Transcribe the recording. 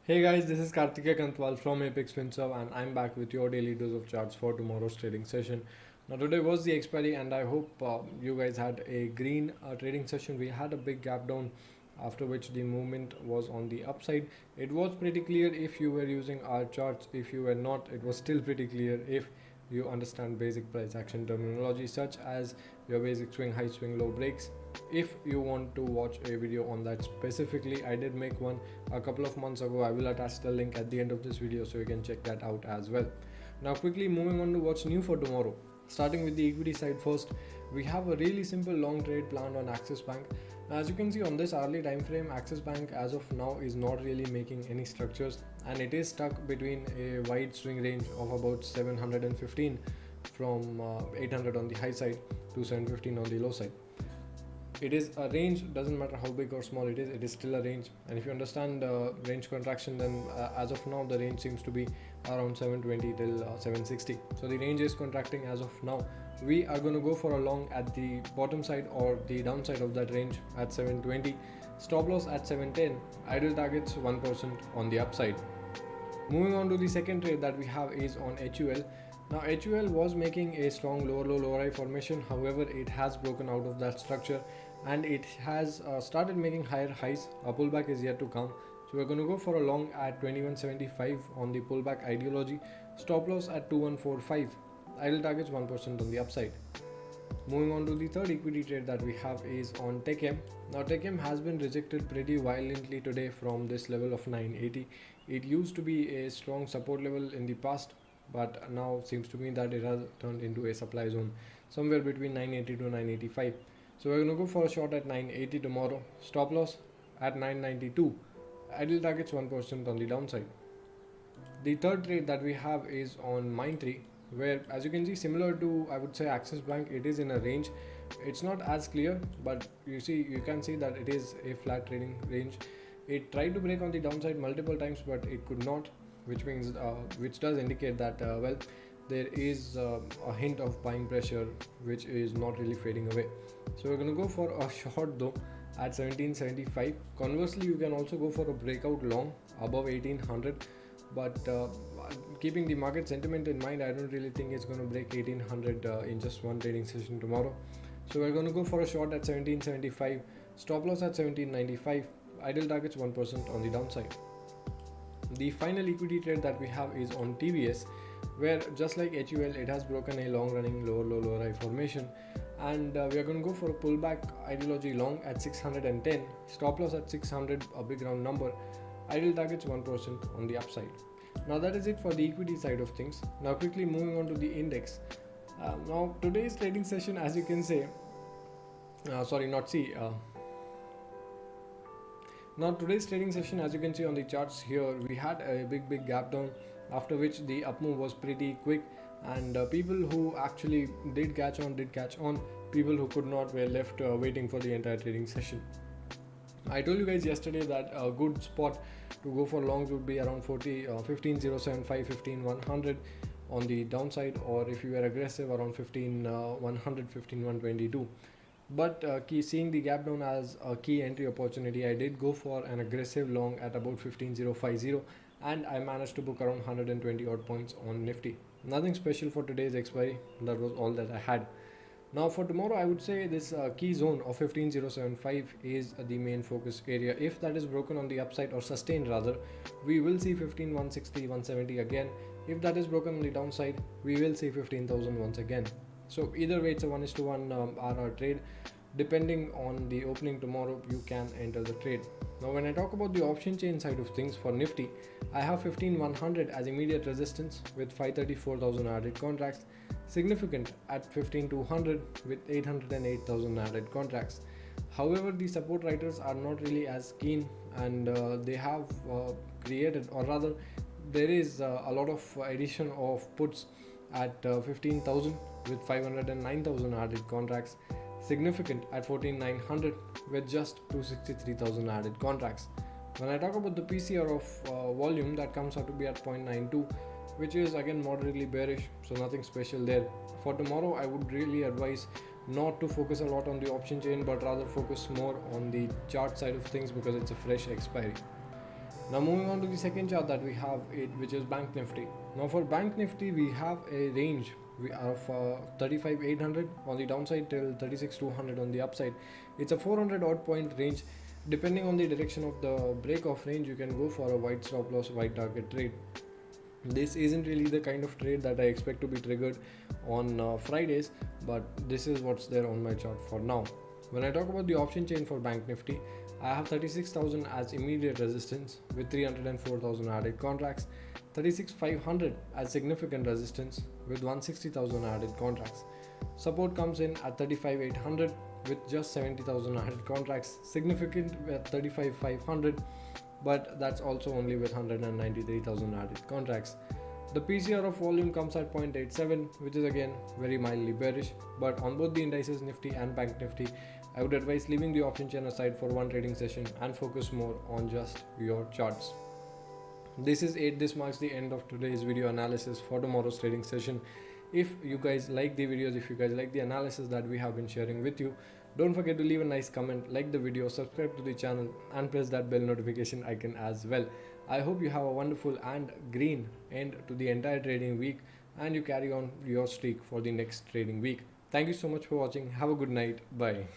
Hey guys, this is Kartikeya Kantwal from Apex FinServe and I'm back with your daily dose of charts for tomorrow's trading session. Now today was the expiry and I hope you guys had a green trading session. We had a big gap down after which the movement was on the upside. It was pretty clear if you were using our charts. If you were not, it was still pretty clear if you understand basic price action terminology such as your basic swing high, swing low breaks. If you want to watch a video on that specifically, I did make one a couple of months ago. I will attach the link at the end of this video so you can check that out as well. Now quickly moving on to what's new for tomorrow. Starting with the equity side first, we have a really simple long trade planned on Axis Bank. Now, as you can see on this hourly time frame, Axis Bank as of now is not really making any structures and it is stuck between a wide swing range of about 715 from 800 on the high side to 715 on the low side. It is a range, doesn't matter how big or small it is still a range. And if you understand range contraction, then as of now the range seems to be around 720 till 760. So the range is contracting as of now. We are going to go for a long at the bottom side or the downside of that range at 720, stop loss at 710, ideal targets 1% on the upside. Moving on to the second trade that we have is on HUL. Now HUL was making a strong lower low lower high formation, however it has broken out of that structure and it has started making higher highs. A pullback is yet to come, so we're going to go for a long at 2175 on the pullback ideology, stop loss at 2145, idle targets 1% on the upside. Moving on to the third equity trade that we have is on TechM. Now TechM has been rejected pretty violently today from this level of 980. It used to be a strong support level in the past, but now seems to me that it has turned into a supply zone somewhere between 980 to 985. So we're going to go for a short at 980 tomorrow, stop loss at 992, idle targets 1% on the downside. The third trade that we have is on Mindtree, where as you can see, similar to I would say Axis Bank, it is in a range. It's not as clear, but you can see that it is a flat trading range. It tried to break on the downside multiple times, but it could not, which does indicate that there is a hint of buying pressure, which is not really fading away. So we're going to go for a short though at 1775. Conversely, you can also go for a breakout long above 1800, but keeping the market sentiment in mind, I don't really think it's going to break 1800 in just one trading session tomorrow. So we're going to go for a short at 1775, stop loss at 1795, idle targets 1% on the downside. The final equity trade that we have is on TVS, where just like HUL, it has broken a long running lower low lower high formation, and we are going to go for a pullback ideology long at 610, stop loss at 600, a big round number, ideal targets 1% on the upside. Now that is it for the equity side of things. Now quickly moving on to the index. Now today's trading session, as you can say, now today's trading session, as you can see on the charts here, we had a big gap down, after which the up move was pretty quick, and people who actually did catch on. People who could not were left waiting for the entire trading session. I told you guys yesterday that a good spot to go for longs would be around 15075, 15100 on the downside, or if you were aggressive around 15100, 15122. But seeing the gap down as a key entry opportunity, I did go for an aggressive long at about 15050, and I managed to book around 120 odd points on Nifty. Nothing special for today's expiry, that was all that I had. Now for tomorrow, I would say this key zone of 15075 is the main focus area. If that is broken on the upside or sustained rather, we will see 15160, 170 again. If that is broken on the downside, we will see 15,000 once again. So either way, it's a 1:1 RR trade. Depending on the opening tomorrow, you can enter the trade. Now when I talk about the option chain side of things for Nifty, I have 15100 as immediate resistance with 534,000 added contracts, significant at 15200 with 808,000 added contracts. However, the support writers are not really as keen, and they have created, or rather there is a lot of addition of puts at 15,000 with 509,000 added contracts, significant at 14,900 with just 263,000 added contracts. When I talk about the PCR of volume, that comes out to be at 0.92, which is again moderately bearish, so nothing special there. For tomorrow, I would really advise not to focus a lot on the option chain, but rather focus more on the chart side of things because it's a fresh expiry. Now moving on to the second chart that we have it, which is Bank Nifty. Now for Bank Nifty, we have a range of 35,800 on the downside till 36,200 on the upside. It's a 400 odd point range. Depending on the direction of the break of range, you can go for a wide stop loss, wide target trade. This isn't really the kind of trade that I expect to be triggered on Fridays, but this is what's there on my chart for now. When I talk about the option chain for Bank Nifty, I have 36,000 as immediate resistance with 304,000 added contracts, 36,500 as significant resistance with 160,000 added contracts. Support comes in at 35,800 with just 70,000 added contracts, significant at 35,500, but that's also only with 193,000 added contracts. The PCR of volume comes at 0.87, which is again very mildly bearish, but on both the indices Nifty and Bank Nifty, I would advise leaving the option chain aside for one trading session and focus more on just your charts. This is it. This marks the end of today's video analysis for tomorrow's trading session. If you guys like the videos, if you guys like the analysis that we have been sharing with you, don't forget to leave a nice comment, like the video, subscribe to the channel and press that bell notification icon as well. I hope you have a wonderful and green end to the entire trading week and you carry on your streak for the next trading week. Thank you so much for watching. Have a good night. Bye.